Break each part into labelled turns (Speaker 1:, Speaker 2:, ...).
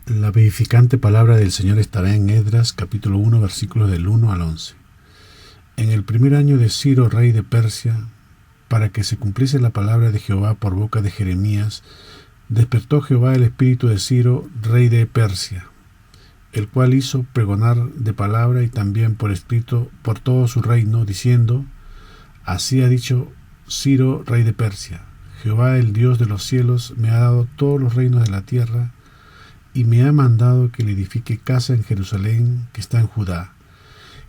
Speaker 1: La vivificante palabra del Señor estará en Esdras, capítulo 1, versículos del 1 al 11. En el primer año de Ciro, rey de Persia, para que se cumpliese la palabra de Jehová por boca de Jeremías, despertó Jehová el espíritu de Ciro, rey de Persia, el cual hizo pregonar de palabra y también por escrito por todo su reino, diciendo: Así ha dicho Ciro, rey de Persia: Jehová, el Dios de los cielos, me ha dado todos los reinos de la tierra, y me ha mandado que le edifique casa en Jerusalén, que está en Judá.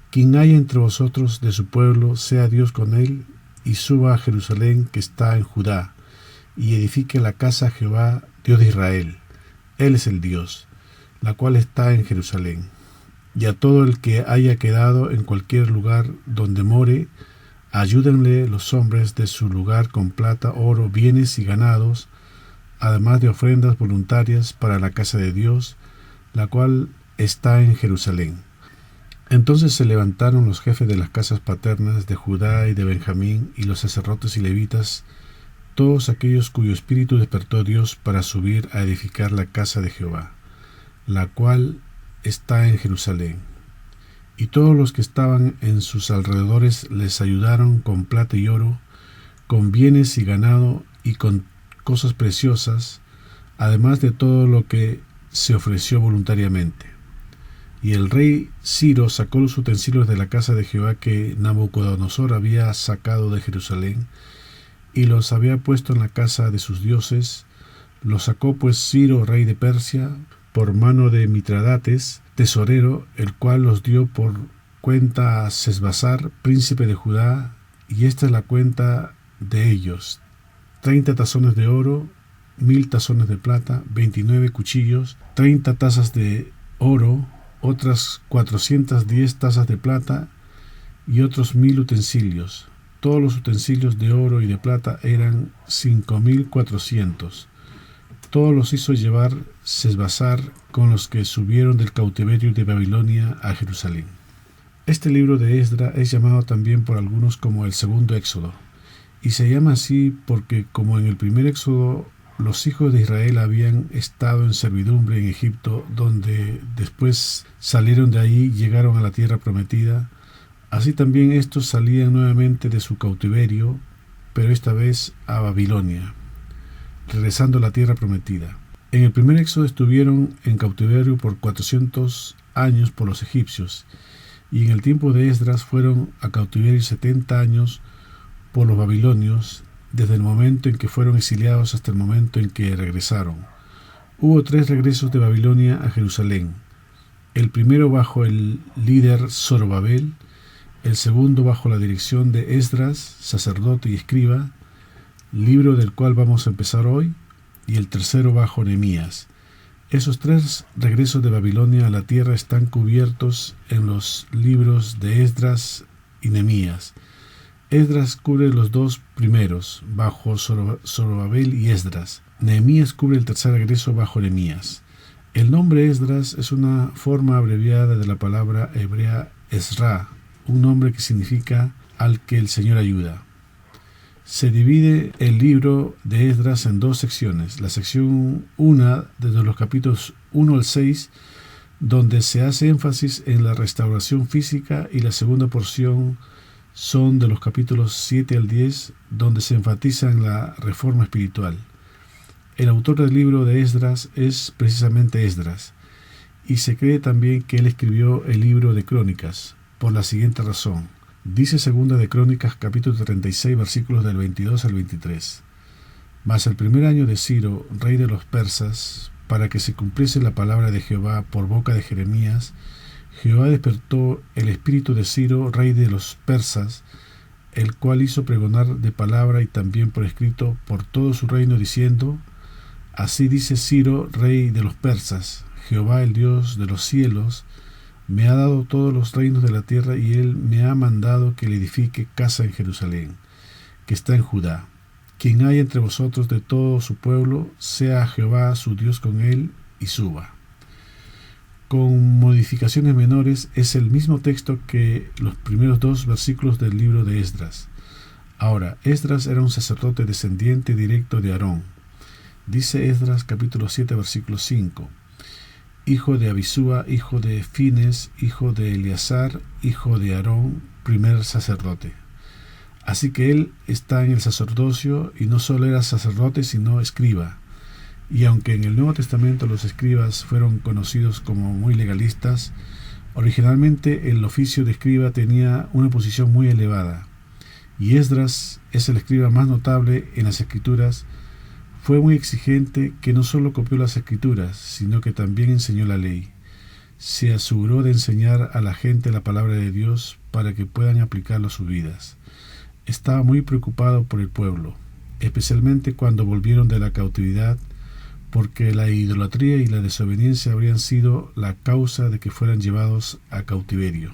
Speaker 1: Quien haya entre vosotros de su pueblo, sea Dios con él, y suba a Jerusalén, que está en Judá, y edifique la casa a Jehová, Dios de Israel. Él es el Dios, la cual está en Jerusalén. Y a todo el que haya quedado en cualquier lugar donde more, ayúdenle los hombres de su lugar con plata, oro, bienes y ganados, además de ofrendas voluntarias para la casa de Dios, la cual está en Jerusalén. Entonces se levantaron los jefes de las casas paternas de Judá y de Benjamín, y los sacerdotes y levitas, todos aquellos cuyo espíritu despertó Dios para subir a edificar la casa de Jehová, la cual está en Jerusalén. Y todos los que estaban en sus alrededores les ayudaron con plata y oro, con bienes y ganado y con cosas preciosas, además de todo lo que se ofreció voluntariamente. Y el rey Ciro sacó los utensilios de la casa de Jehová que Nabucodonosor había sacado de Jerusalén, y los había puesto en la casa de sus dioses. Los sacó pues Ciro, rey de Persia, por mano de Mitradates, tesorero, el cual los dio por cuenta a Sesbazar, príncipe de Judá, y esta es la cuenta de ellos: 30 tazones de oro, 1000 tazones de plata, 29 cuchillos, 30 tazas de oro, otras 410 tazas de plata y otros 1000 utensilios. Todos los utensilios de oro y de plata eran 5400. Todos los hizo llevar Sesbazar con los que subieron del cautiverio de Babilonia a Jerusalén. Este libro de Esdras es llamado también por algunos como el segundo Éxodo, y se llama así porque, como en el primer Éxodo los hijos de Israel habían estado en servidumbre en Egipto, donde después salieron de ahí y llegaron a la tierra prometida, así también estos salían nuevamente de su cautiverio, pero esta vez a Babilonia, regresando a la tierra prometida. En el primer Éxodo estuvieron en cautiverio por 400 años por los egipcios, y en el tiempo de Esdras fueron a cautiverio 70 años por los babilonios, desde el momento en que fueron exiliados hasta el momento en que regresaron. Hubo 3 regresos de Babilonia a Jerusalén: el primero bajo el líder Zorobabel, el segundo bajo la dirección de Esdras, sacerdote y escriba, libro del cual vamos a empezar hoy, y el tercero bajo Nehemías. Esos 3 regresos de Babilonia a la tierra están cubiertos en los libros de Esdras y Nehemías. Esdras cubre los 2 primeros, bajo Zorobabel y Esdras. Nehemías cubre el tercer regreso bajo Nehemías. El nombre Esdras es una forma abreviada de la palabra hebrea Ezra, un nombre que significa al que el Señor ayuda. Se divide el libro de Esdras en 2 secciones. La sección 1, desde los capítulos 1 al 6, donde se hace énfasis en la restauración física, y la segunda porción son de los capítulos 7 al 10, donde se enfatiza en la reforma espiritual. El autor del libro de Esdras es precisamente Esdras, y se cree también que él escribió el libro de Crónicas, por la siguiente razón. Dice segunda de Crónicas, capítulo 36, versículos del 22 al 23. Mas el primer año de Ciro, rey de los persas, para que se cumpliese la palabra de Jehová por boca de Jeremías, Jehová despertó el espíritu de Ciro, rey de los persas, el cual hizo pregonar de palabra y también por escrito por todo su reino, diciendo: Así dice Ciro, rey de los persas: Jehová, el Dios de los cielos, me ha dado todos los reinos de la tierra, y él me ha mandado que le edifique casa en Jerusalén, que está en Judá. Quien haya entre vosotros de todo su pueblo, sea Jehová su Dios con él, y suba. Con modificaciones menores, es el mismo texto que los primeros 2 versículos del libro de Esdras. Ahora, Esdras era un sacerdote descendiente directo de Aarón. Dice Esdras capítulo 7 versículo 5: hijo de Abisúa, hijo de Fines, hijo de Eleazar, hijo de Aarón, primer sacerdote. Así que él está en el sacerdocio, y no solo era sacerdote, sino escriba. Y aunque en el Nuevo Testamento los escribas fueron conocidos como muy legalistas, originalmente el oficio de escriba tenía una posición muy elevada. Y Esdras es el escriba más notable en las Escrituras. Fue muy exigente, que no solo copió las Escrituras, sino que también enseñó la ley. Se aseguró de enseñar a la gente la palabra de Dios para que puedan aplicarlo a sus vidas. Estaba muy preocupado por el pueblo, especialmente cuando volvieron de la cautividad, porque la idolatría y la desobediencia habrían sido la causa de que fueran llevados a cautiverio.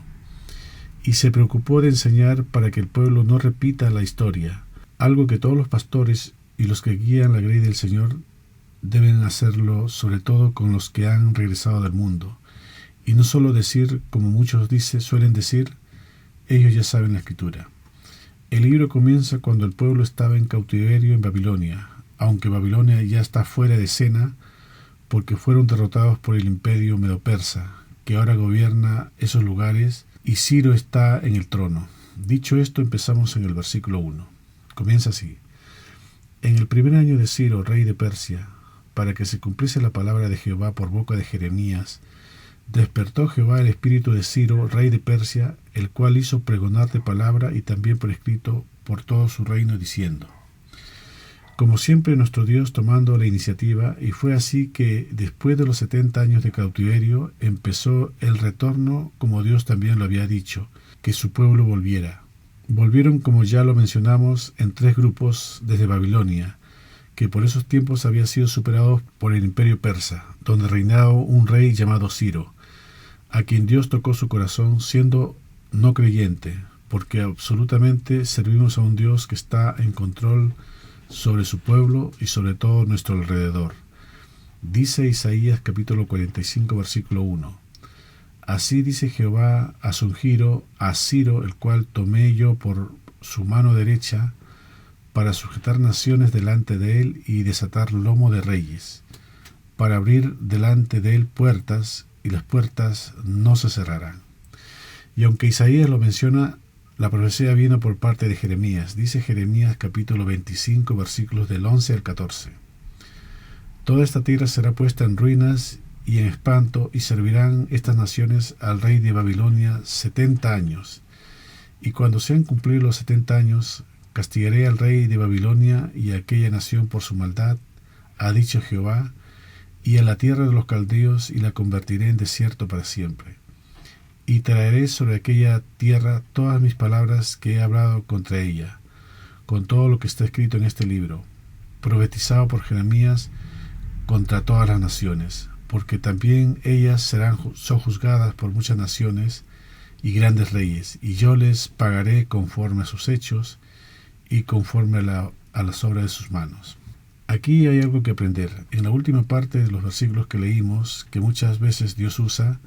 Speaker 1: Y se preocupó de enseñar para que el pueblo no repita la historia, algo que todos los pastores y los que guían la grey del Señor deben hacerlo, sobre todo con los que han regresado del mundo, y no solo decir, como muchos suelen decir, ellos ya saben la Escritura. El libro comienza cuando el pueblo estaba en cautiverio en Babilonia, aunque Babilonia ya está fuera de escena porque fueron derrotados por el imperio medo-persa, que ahora gobierna esos lugares, y Ciro está en el trono. Dicho esto, empezamos en el versículo 1. Comienza así: En el primer año de Ciro, rey de Persia, para que se cumpliese la palabra de Jehová por boca de Jeremías, despertó Jehová el espíritu de Ciro, rey de Persia, el cual hizo pregonar de palabra y también por escrito por todo su reino, diciendo. Como siempre, nuestro Dios tomando la iniciativa, y fue así que después de los 70 años de cautiverio empezó el retorno, como Dios también lo había dicho, que su pueblo volviera. Volvieron, como ya lo mencionamos, en 3 grupos desde Babilonia, que por esos tiempos había sido superado por el imperio persa, donde reinaba un rey llamado Ciro, a quien Dios tocó su corazón siendo no creyente, porque absolutamente servimos a un Dios que está en control sobre su pueblo y sobre todo nuestro alrededor. Dice Isaías capítulo 45 versículo 1: Así dice Jehová a su ungido, a Ciro, el cual tomé yo por su mano derecha, para sujetar naciones delante de él y desatar lomo de reyes, para abrir delante de él puertas, y las puertas no se cerrarán. Y aunque Isaías lo menciona, la profecía vino por parte de Jeremías. Dice Jeremías capítulo 25 versículos del 11 al 14: Toda esta tierra será puesta en ruinas y en espanto, y servirán estas naciones al rey de Babilonia 70 años. Y cuando sean cumplidos los 70 años, castigaré al rey de Babilonia y a aquella nación por su maldad, ha dicho Jehová, y a la tierra de los caldeos, y la convertiré en desierto para siempre. Y traeré sobre aquella tierra todas mis palabras que he hablado contra ella, con todo lo que está escrito en este libro, profetizado por Jeremías contra todas las naciones, porque también ellas son juzgadas por muchas naciones y grandes reyes, y yo les pagaré conforme a sus hechos y conforme a las obras de sus manos. Aquí hay algo que aprender. En la última parte de los versículos que leímos, que muchas veces Dios usa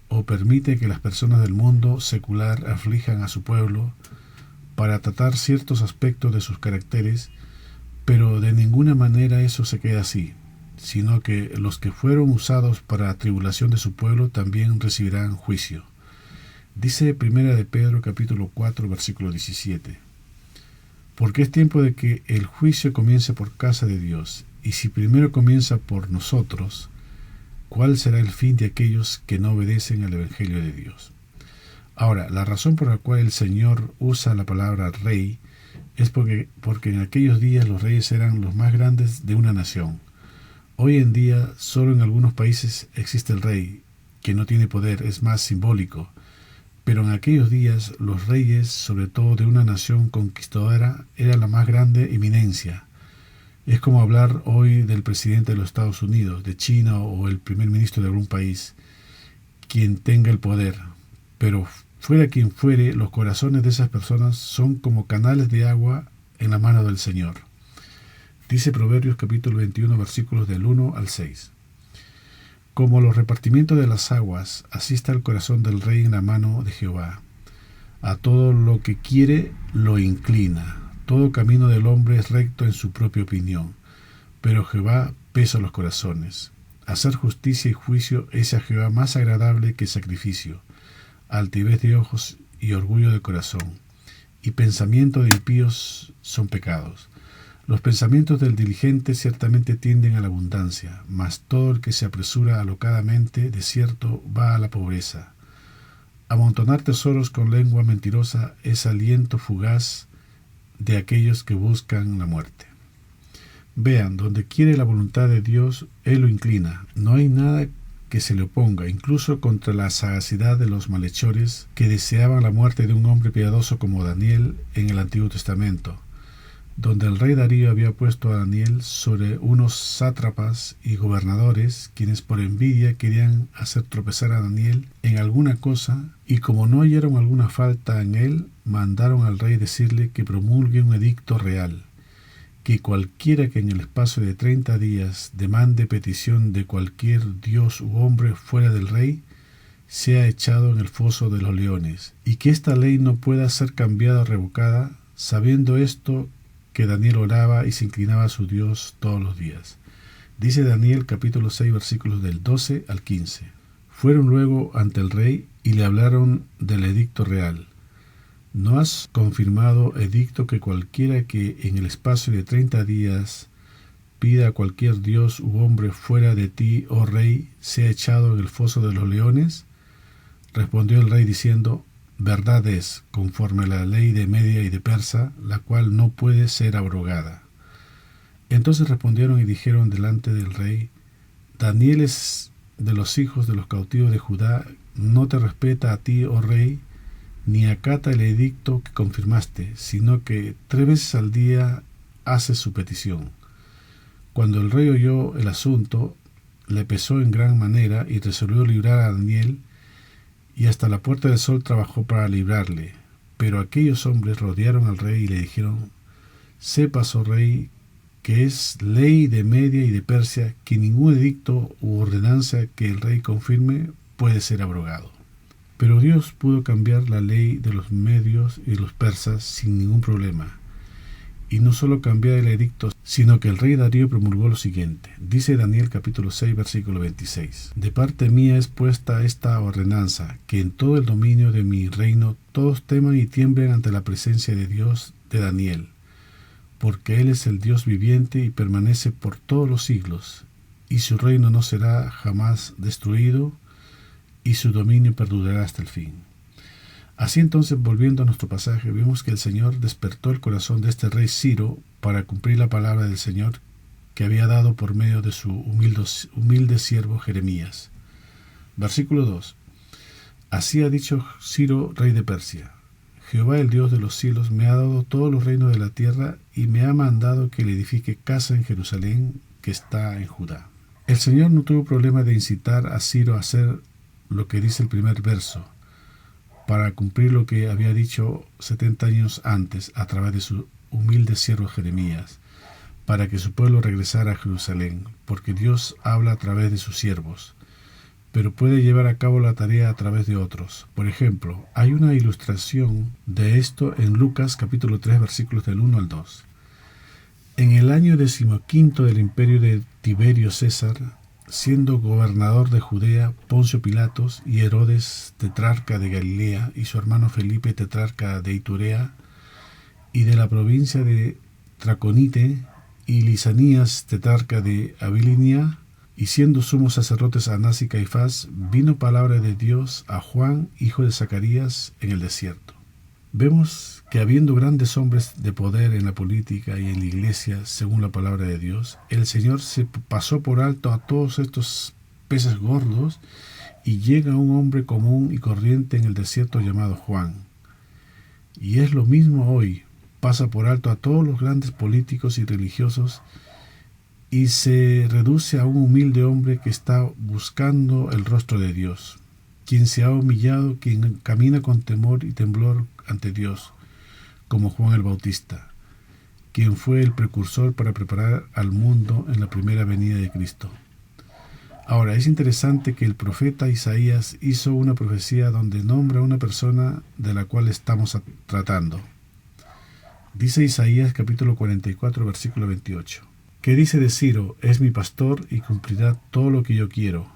Speaker 1: o permite que las personas del mundo secular aflijan a su pueblo para tratar ciertos aspectos de sus caracteres, pero de ninguna manera eso se queda así, sino que los que fueron usados para la tribulación de su pueblo también recibirán juicio. Dice Primera de Pedro capítulo 4 versículo 17: Porque es tiempo de que el juicio comience por casa de Dios, y si primero comienza por nosotros, ¿cuál será el fin de aquellos que no obedecen al Evangelio de Dios? Ahora, la razón por la cual el Señor usa la palabra rey es porque en aquellos días los reyes eran los más grandes de una nación. Hoy en día, solo en algunos países existe el rey, que no tiene poder, es más simbólico. Pero en aquellos días, los reyes, sobre todo de una nación conquistadora, era la más grande eminencia. Es como hablar hoy del presidente de los Estados Unidos, de China o el primer ministro de algún país, quien tenga el poder. Pero fuera quien fuere, los corazones de esas personas son como canales de agua en la mano del Señor. Dice Proverbios capítulo 21 versículos del 1 al 6. Como los repartimientos de las aguas, así está el corazón del rey en la mano de Jehová. A todo lo que quiere lo inclina. Todo camino del hombre es recto en su propia opinión, pero Jehová pesa los corazones. Hacer justicia y juicio es a Jehová más agradable que sacrificio, altivez de ojos y orgullo de corazón, y pensamiento de impíos son pecados. Los pensamientos del diligente ciertamente tienden a la abundancia, mas todo el que se apresura alocadamente, de cierto, va a la pobreza. Amontonar tesoros con lengua mentirosa es aliento fugaz de aquellos que buscan la muerte. Vean, donde quiere la voluntad de Dios, Él lo inclina. No hay nada que se le oponga, incluso contra la sagacidad de los malhechores que deseaban la muerte de un hombre piadoso como Daniel en el Antiguo Testamento, donde el rey Darío había puesto a Daniel sobre unos sátrapas y gobernadores, quienes por envidia querían hacer tropezar a Daniel en alguna cosa, y como no hallaron alguna falta en él, mandaron al rey decirle que promulgue un edicto real, que cualquiera que en el espacio de 30 días demande petición de cualquier dios u hombre fuera del rey, sea echado en el foso de los leones, y que esta ley no pueda ser cambiada o revocada, sabiendo esto que Daniel oraba y se inclinaba a su Dios todos los días. Dice Daniel capítulo 6 versículos del 12 al 15. Fueron luego ante el rey y le hablaron del edicto real. ¿No has confirmado edicto que cualquiera que en el espacio de 30 días pida a cualquier dios u hombre fuera de ti, oh rey, sea echado en el foso de los leones? Respondió el rey diciendo: verdad es, conforme a la ley de Media y de Persa, la cual no puede ser abrogada. Entonces respondieron y dijeron delante del rey: Daniel es de los hijos de los cautivos de Judá, no te respeta a ti, oh rey, ni acata el edicto que confirmaste, sino que 3 veces al día hace su petición. Cuando el rey oyó el asunto, le pesó en gran manera y resolvió librar a Daniel, y hasta la puerta del sol trabajó para librarle. Pero aquellos hombres rodearon al rey y le dijeron: sepas, oh rey, que es ley de Media y de Persia que ningún edicto u ordenanza que el rey confirme puede ser abrogado. Pero Dios pudo cambiar la ley de los medios y los persas sin ningún problema. Y no solo cambiar el edicto, sino que el rey Darío promulgó lo siguiente. Dice Daniel capítulo 6 versículo 26. De parte mía es puesta esta ordenanza, que en todo el dominio de mi reino todos teman y tiemblen ante la presencia de Dios de Daniel, porque Él es el Dios viviente y permanece por todos los siglos, y su reino no será jamás destruido, y su dominio perdurará hasta el fin. Así entonces, volviendo a nuestro pasaje, vemos que el Señor despertó el corazón de este rey Ciro para cumplir la palabra del Señor que había dado por medio de su humilde siervo Jeremías. Versículo 2. Así ha dicho Ciro, rey de Persia: Jehová, el Dios de los cielos, me ha dado todos los reinos de la tierra y me ha mandado que le edifique casa en Jerusalén, que está en Judá. El Señor no tuvo problema de incitar a Ciro a hacer lo que dice el primer verso, para cumplir lo que había dicho 70 años antes a través de su humilde siervo Jeremías, para que su pueblo regresara a Jerusalén, porque Dios habla a través de sus siervos, pero puede llevar a cabo la tarea a través de otros. Por ejemplo, hay una ilustración de esto en Lucas capítulo 3 versículos del 1 al 2. En el año 15 del imperio de Tiberio César, siendo gobernador de Judea Poncio Pilatos y Herodes tetrarca de Galilea y su hermano Felipe tetrarca de Iturea y de la provincia de Traconite y Lisanías tetrarca de Abilinia, y siendo sumos sacerdotes Anás y Caifás, vino palabra de Dios a Juan, hijo de Zacarías, en el desierto. Vemos que habiendo grandes hombres de poder en la política y en la iglesia, según la palabra de Dios, el Señor se pasó por alto a todos estos peces gordos y llega un hombre común y corriente en el desierto llamado Juan. Y es lo mismo hoy, pasa por alto a todos los grandes políticos y religiosos y se reduce a un humilde hombre que está buscando el rostro de Dios, quien se ha humillado, quien camina con temor y temblor ante Dios, como Juan el Bautista, quien fue el precursor para preparar al mundo en la primera venida de Cristo. Ahora, es interesante que el profeta Isaías hizo una profecía donde nombra a una persona de la cual estamos tratando. Dice Isaías capítulo 44, versículo 28, que dice de Ciro: es mi pastor y cumplirá todo lo que yo quiero.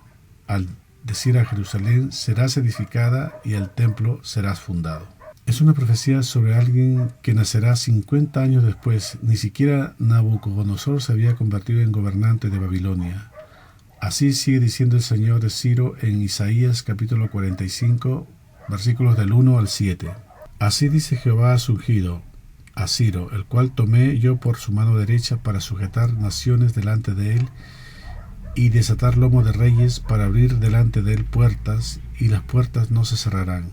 Speaker 1: Al decir a Jerusalén: serás edificada, y al templo serás fundado. Es una profecía sobre alguien que nacerá 50 años después. Ni siquiera Nabucodonosor se había convertido en gobernante de Babilonia. Así sigue diciendo el Señor de Ciro en Isaías capítulo 45, versículos del 1 al 7. Así dice Jehová a su ungido, a Ciro, el cual tomé yo por su mano derecha para sujetar naciones delante de él y desatar lomo de reyes, para abrir delante de él puertas, y las puertas no se cerrarán.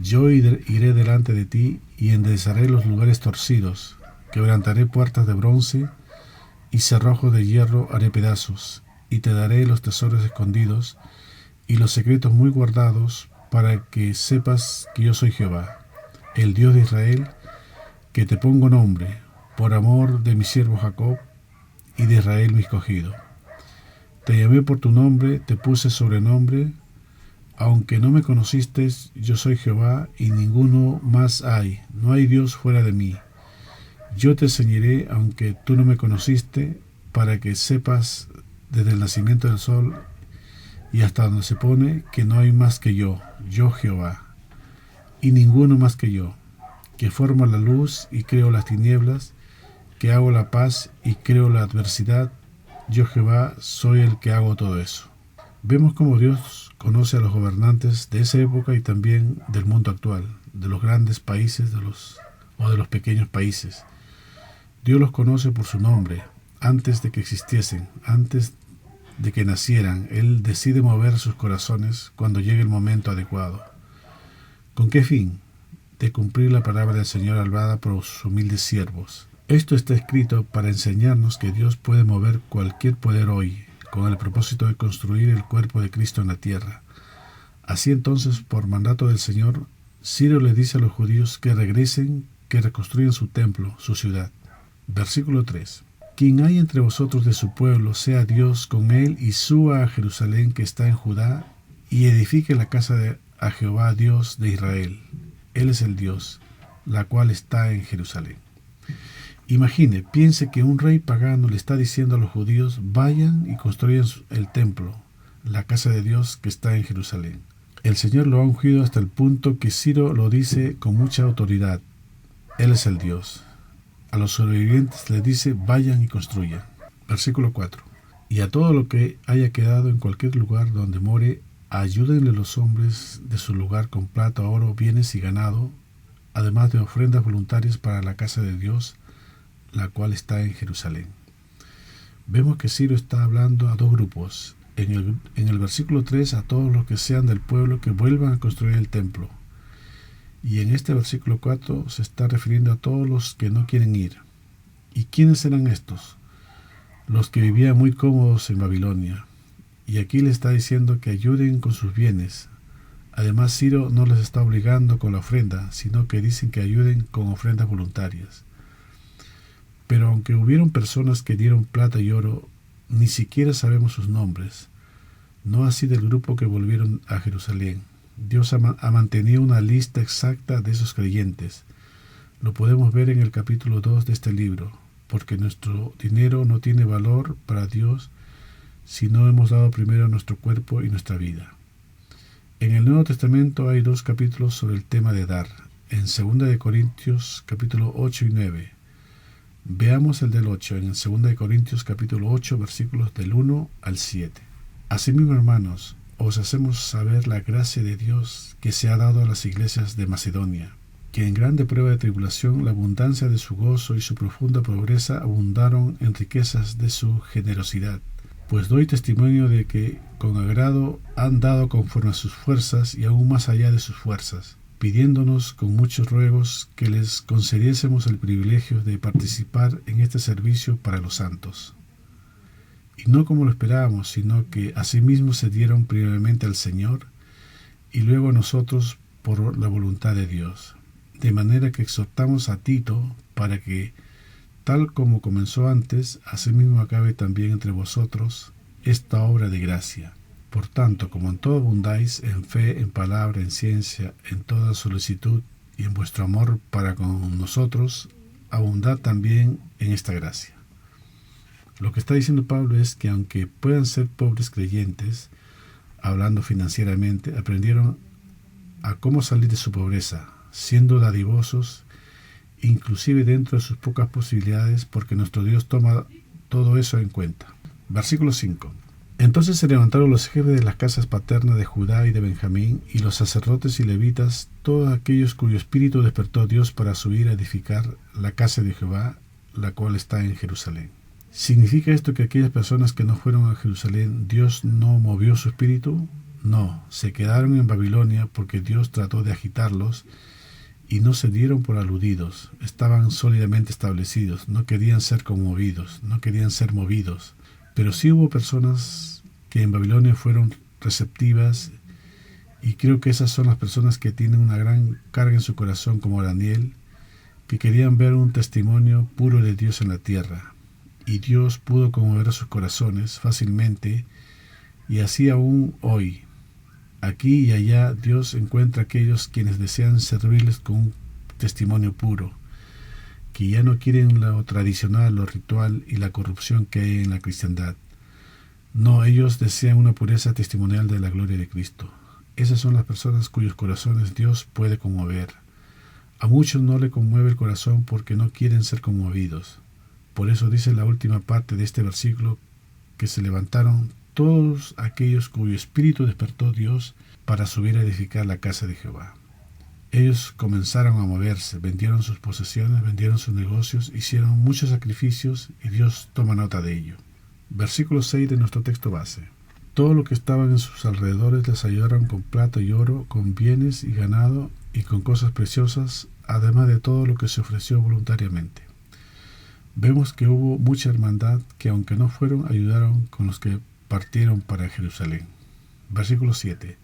Speaker 1: Yo iré delante de ti y enderezaré los lugares torcidos, quebrantaré puertas de bronce y cerrojos de hierro haré pedazos, y te daré los tesoros escondidos y los secretos muy guardados, para que sepas que yo soy Jehová, el Dios de Israel, que te pongo nombre, por amor de mi siervo Jacob y de Israel mi escogido. Te llamé por tu nombre, te puse sobrenombre. Aunque no me conociste, yo soy Jehová, y ninguno más hay. No hay Dios fuera de mí. Yo te enseñaré, aunque tú no me conociste, para que sepas desde el nacimiento del sol y hasta donde se pone, que no hay más que yo Jehová, y ninguno más que yo, que formo la luz y creo las tinieblas, que hago la paz y creo la adversidad. Yo Jehová soy el que hago todo eso. Vemos cómo Dios conoce a los gobernantes de esa época y también del mundo actual, de los grandes países de los pequeños países. Dios los conoce por su nombre, antes de que existiesen, antes de que nacieran. Él decide mover sus corazones cuando llegue el momento adecuado. ¿Con qué fin? De cumplir la palabra del Señor hablada por sus humildes siervos. Esto está escrito para enseñarnos que Dios puede mover cualquier poder hoy, con el propósito de construir el cuerpo de Cristo en la tierra. Así entonces, por mandato del Señor, Ciro le dice a los judíos que regresen, que reconstruyan su templo, su ciudad. Versículo 3. Quien hay entre vosotros de su pueblo, sea Dios con él, y suba a Jerusalén que está en Judá, y edifique la casa a Jehová Dios de Israel. Él es el Dios, la cual está en Jerusalén. Imagine, piense que un rey pagano le está diciendo a los judíos: vayan y construyan el templo, la casa de Dios que está en Jerusalén. El Señor lo ha ungido hasta el punto que Ciro lo dice con mucha autoridad. Él es el Dios. A los sobrevivientes les dice: vayan y construyan. Versículo 4. Y a todo lo que haya quedado en cualquier lugar donde more, ayúdenle los hombres de su lugar con plata, oro, bienes y ganado, además de ofrendas voluntarias para la casa de Dios, la cual está en Jerusalén. Vemos que Ciro está hablando a dos grupos. En el versículo 3, a todos los que sean del pueblo que vuelvan a construir el templo. Y en este versículo 4 se está refiriendo a todos los que no quieren ir. ¿Y quiénes eran estos? Los que vivían muy cómodos en Babilonia. Y aquí le está diciendo que ayuden con sus bienes. Además, Ciro no les está obligando con la ofrenda, sino que dicen que ayuden con ofrendas voluntarias. Pero aunque hubieron personas que dieron plata y oro, ni siquiera sabemos sus nombres. No así del grupo que volvieron a Jerusalén. Dios ha mantenido una lista exacta de esos creyentes. Lo podemos ver en el capítulo 2 de este libro, porque nuestro dinero no tiene valor para Dios si no hemos dado primero nuestro cuerpo y nuestra vida. En el Nuevo Testamento hay 2 capítulos sobre el tema de dar, en 2 Corintios capítulo 8 y 9. Veamos el del 8 en 2 Corintios capítulo 8, versículos del 1 al 7. Asimismo, hermanos, os hacemos saber la gracia de Dios que se ha dado a las iglesias de Macedonia, que en grande prueba de tribulación la abundancia de su gozo y su profunda pobreza abundaron en riquezas de su generosidad. Pues doy testimonio de que con agrado han dado conforme a sus fuerzas y aún más allá de sus fuerzas, pidiéndonos con muchos ruegos que les concediésemos el privilegio de participar en este servicio para los santos. Y no como lo esperábamos, sino que asimismo se dieron primeramente al Señor y luego a nosotros por la voluntad de Dios. De manera que exhortamos a Tito para que, tal como comenzó antes, asimismo acabe también entre vosotros esta obra de gracia. Por tanto, como en todo abundáis, en fe, en palabra, en ciencia, en toda solicitud y en vuestro amor para con nosotros, abundad también en esta gracia. Lo que está diciendo Pablo es que aunque puedan ser pobres creyentes, hablando financieramente, aprendieron a cómo salir de su pobreza, siendo dadivosos, inclusive dentro de sus pocas posibilidades, porque nuestro Dios toma todo eso en cuenta. Versículo 5. Entonces se levantaron los jefes de las casas paternas de Judá y de Benjamín, y los sacerdotes y levitas, todos aquellos cuyo espíritu despertó Dios para subir a edificar la casa de Jehová, la cual está en Jerusalén. ¿Significa esto que aquellas personas que no fueron a Jerusalén, Dios no movió su espíritu? No, se quedaron en Babilonia porque Dios trató de agitarlos y no se dieron por aludidos. Estaban sólidamente establecidos, no querían ser conmovidos, no querían ser movidos. Pero sí hubo personas que en Babilonia fueron receptivas, y creo que esas son las personas que tienen una gran carga en su corazón, como Daniel, que querían ver un testimonio puro de Dios en la tierra. Y Dios pudo conmover sus corazones fácilmente, y así aún hoy. Aquí y allá Dios encuentra a aquellos quienes desean servirles con un testimonio puro, que ya no quieren lo tradicional, lo ritual y la corrupción que hay en la cristiandad. No, ellos desean una pureza testimonial de la gloria de Cristo. Esas son las personas cuyos corazones Dios puede conmover. A muchos no le conmueve el corazón porque no quieren ser conmovidos. Por eso dice la última parte de este versículo que se levantaron todos aquellos cuyo espíritu despertó Dios para subir a edificar la casa de Jehová. Ellos comenzaron a moverse, vendieron sus posesiones, vendieron sus negocios, hicieron muchos sacrificios y Dios toma nota de ello. Versículo 6 de nuestro texto base. Todo lo que estaban en sus alrededores les ayudaron con plata y oro, con bienes y ganado y con cosas preciosas, además de todo lo que se ofreció voluntariamente. Vemos que hubo mucha hermandad que, aunque no fueron, ayudaron con los que partieron para Jerusalén. Versículo 7.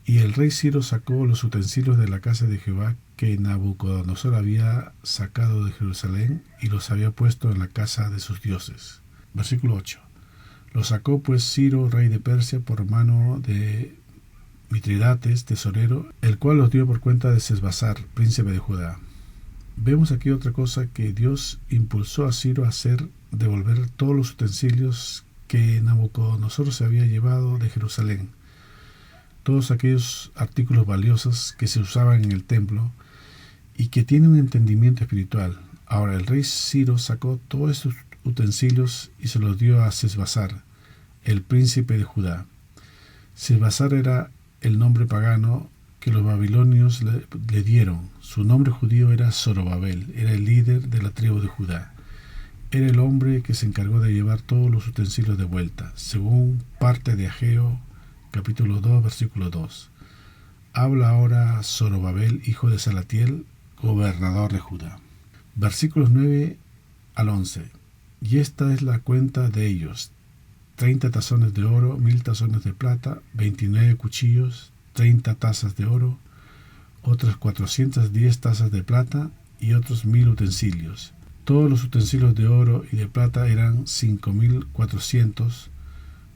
Speaker 1: Y el rey Ciro sacó los utensilios de la casa de Jehová que Nabucodonosor había sacado de Jerusalén y los había puesto en la casa de sus dioses. Versículo 8. Los sacó pues Ciro, rey de Persia, por mano de Mitridates, tesorero, el cual los dio por cuenta de Sesbazar, príncipe de Judá. Vemos aquí otra cosa que Dios impulsó a Ciro a hacer, devolver todos los utensilios que Nabucodonosor se había llevado de Jerusalén, todos aquellos artículos valiosos que se usaban en el templo y que tienen un entendimiento espiritual. Ahora el rey Ciro sacó todos estos utensilios y se los dio a Sesbazar, el príncipe de Judá. Sesbazar era el nombre pagano que los babilonios le dieron. Su nombre judío era Zorobabel, era el líder de la tribu de Judá. Era el hombre que se encargó de llevar todos los utensilios de vuelta, según parte de Ageo, capítulo 2, versículo 2. Habla ahora Zorobabel, hijo de Salatiel, gobernador de Judá. Versículos 9 al 11. Y esta es la cuenta de ellos: 30 tazones de oro, 1000 tazones de plata, 29 cuchillos, 30 tazas de oro, otras 410 tazas de plata y otros 1000 utensilios. Todos los utensilios de oro y de plata eran 5400.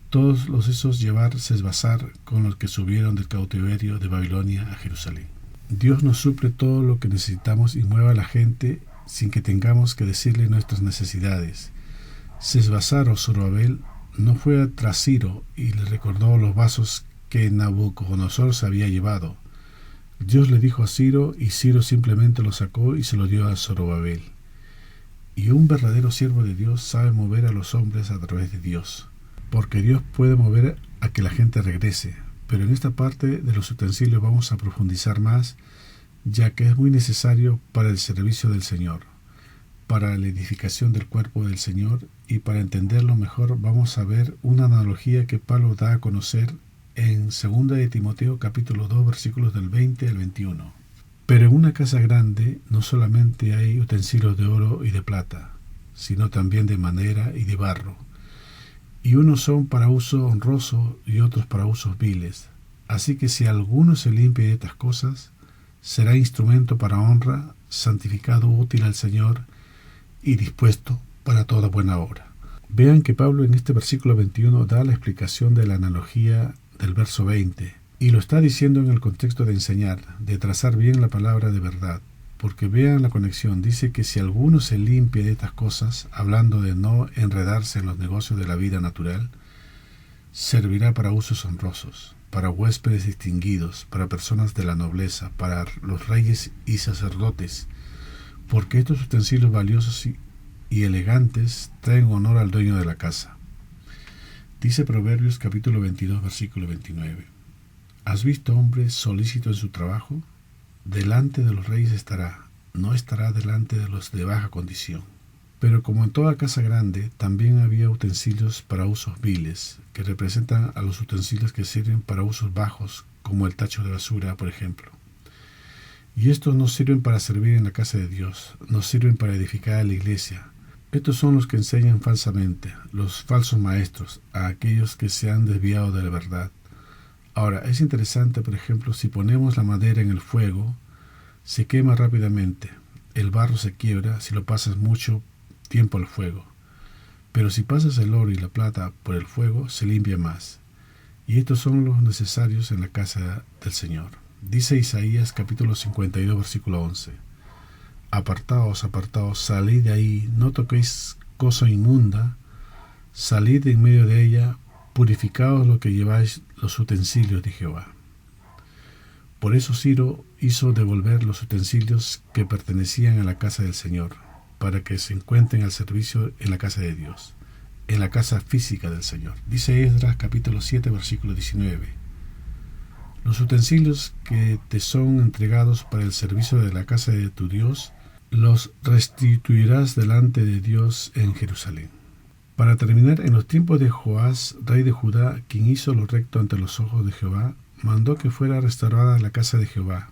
Speaker 1: Todos los hizo llevar Sesbazar con los que subieron del cautiverio de Babilonia a Jerusalén. Dios nos suple todo lo que necesitamos y mueve a la gente sin que tengamos que decirle nuestras necesidades. Sesbazar o Zorobabel no fue tras Ciro y le recordó los vasos que Nabucodonosor se había llevado. Dios le dijo a Ciro y Ciro simplemente lo sacó y se lo dio a Zorobabel. Y un verdadero siervo de Dios sabe mover a los hombres a través de Dios, porque Dios puede mover a que la gente regrese. Pero en esta parte de los utensilios vamos a profundizar más, ya que es muy necesario para el servicio del Señor, para la edificación del cuerpo del Señor, y para entenderlo mejor vamos a ver una analogía que Pablo da a conocer en 2 de Timoteo capítulo 2 versículos del 20 al 21. Pero en una casa grande no solamente hay utensilios de oro y de plata, sino también de madera y de barro, y unos son para uso honroso y otros para usos viles. Así que si alguno se limpia de estas cosas, será instrumento para honra, santificado, útil al Señor y dispuesto para toda buena obra. Vean que Pablo en este versículo 21 da la explicación de la analogía del verso 20, y lo está diciendo en el contexto de enseñar, de trazar bien la palabra de verdad, porque vean la conexión. Dice que si alguno se limpia de estas cosas, hablando de no enredarse en los negocios de la vida natural, servirá para usos honrosos, para huéspedes distinguidos, para personas de la nobleza, para los reyes y sacerdotes, porque estos utensilios valiosos y elegantes traen honor al dueño de la casa. Dice Proverbios capítulo 22, versículo 29. ¿Has visto hombre solícito en su trabajo? Delante de los reyes estará, no estará delante de los de baja condición. Pero como en toda casa grande, también había utensilios para usos viles, que representan a los utensilios que sirven para usos bajos, como el tacho de basura, por ejemplo. Y estos no sirven para servir en la casa de Dios, no sirven para edificar a la iglesia. Estos son los que enseñan falsamente, los falsos maestros, a aquellos que se han desviado de la verdad. Ahora, es interesante, por ejemplo, si ponemos la madera en el fuego, se quema rápidamente. El barro se quiebra si lo pasas mucho tiempo al fuego. Pero si pasas el oro y la plata por el fuego, se limpia más. Y estos son los necesarios en la casa del Señor. Dice Isaías capítulo 52, versículo 11. Apartaos, apartaos, salid de ahí, no toquéis cosa inmunda, salid de en medio de ella, purificaos lo que lleváis los utensilios de Jehová. Por eso Ciro hizo devolver los utensilios que pertenecían a la casa del Señor, para que se encuentren al servicio en la casa de Dios, en la casa física del Señor. Dice Esdras capítulo 7, versículo 19. Los utensilios que te son entregados para el servicio de la casa de tu Dios, los restituirás delante de Dios en Jerusalén. Para terminar, en los tiempos de Joás, rey de Judá, quien hizo lo recto ante los ojos de Jehová, mandó que fuera restaurada la casa de Jehová.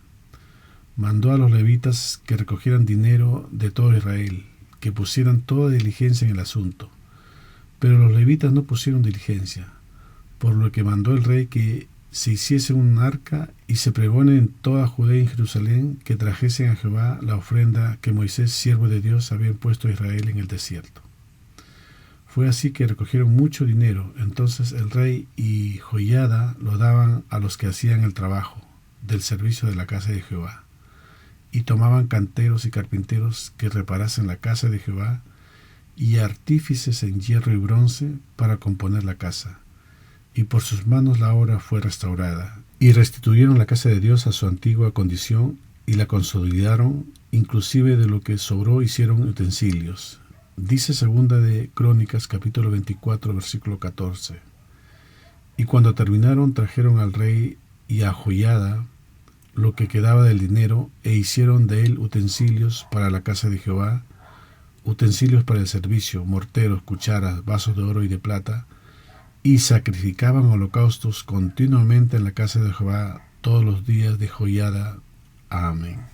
Speaker 1: Mandó a los levitas que recogieran dinero de todo Israel, que pusieran toda diligencia en el asunto. Pero los levitas no pusieron diligencia, por lo que mandó el rey que se hiciese un arca y se pregone en toda Judea y en Jerusalén que trajesen a Jehová la ofrenda que Moisés, siervo de Dios, había impuesto a Israel en el desierto. Fue así que recogieron mucho dinero. Entonces el rey y Joiada lo daban a los que hacían el trabajo del servicio de la casa de Jehová, y tomaban canteros y carpinteros que reparasen la casa de Jehová, y artífices en hierro y bronce para componer la casa. Y por sus manos la obra fue restaurada, y restituyeron la casa de Dios a su antigua condición, y la consolidaron, inclusive de lo que sobró hicieron utensilios. Dice segunda de Crónicas capítulo 24 versículo 14. Y cuando terminaron trajeron al rey y a Joiada lo que quedaba del dinero, e hicieron de él utensilios para la casa de Jehová, utensilios para el servicio, morteros, cucharas, vasos de oro y de plata, y sacrificaban holocaustos continuamente en la casa de Jehová todos los días de Joiada. Amén.